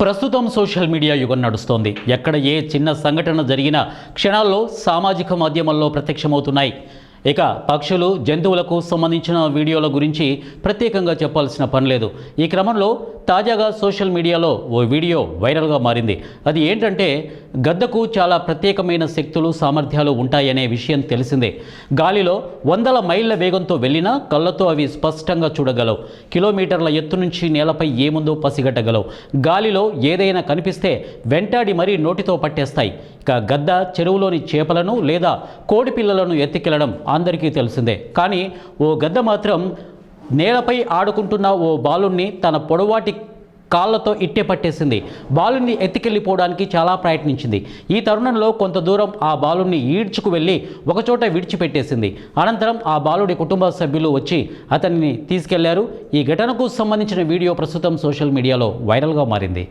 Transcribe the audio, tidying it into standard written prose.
ప్రస్తుతం social media యుగం నడుస్తోంది. ఎక్కడ ఏ చిన్న సంఘటన జరిగినా క్షణాల్లో సామాజిక మాధ్యమాల్లో ప్రత్యక్షమవుతున్నాయి. ఇక పక్షులు, జంతువులకు సంబంధించిన వీడియోల గురించి ప్రత్యేకంగా చెప్పాల్సిన పని లేదు. ఈ క్రమంలో తాజాగా సోషల్ మీడియాలో ఓ వీడియో వైరల్గా మారింది. అది ఏంటంటే, గద్దకు చాలా ప్రత్యేకమైన శక్తులు, సామర్థ్యాలు ఉంటాయనే విషయం తెలిసిందే. గాలిలో వందల మైళ్ళ వేగంతో వెళ్ళినా కళ్ళతో అవి స్పష్టంగా చూడగలవు. కిలోమీటర్ల ఎత్తు నుంచి నేలపై ఏముందో పసిగట్టగలవు. గాలిలో ఏదైనా కనిపిస్తే వెంటాడి మరీ నోటితో పట్టేస్తాయి. ఇక గద్ద చెరువులోని చేపలను లేదా కోడి పిల్లలను ఎత్తికెళ్లడం అందరికీ తెలిసిందే. కానీ ఓ గద్ద మాత్రం నేలపై ఆడుకుంటున్న ఓ బాలుణ్ణి తన పొడవాటి కాళ్ళతో ఇట్టే పట్టేసింది. బాలుని ఎత్తికెళ్ళిపోవడానికి చాలా ప్రయత్నించింది. ఈ తరుణంలో కొంత దూరం ఆ బాలుని ఈడ్చుకు వెళ్ళి ఒకచోట విడిచిపెట్టేసింది. అనంతరం ఆ బాలుడి కుటుంబ సభ్యులు వచ్చి అతన్ని తీసుకెళ్లారు. ఈ ఘటనకు సంబంధించిన వీడియో ప్రస్తుతం సోషల్ మీడియాలో వైరల్గా మారింది.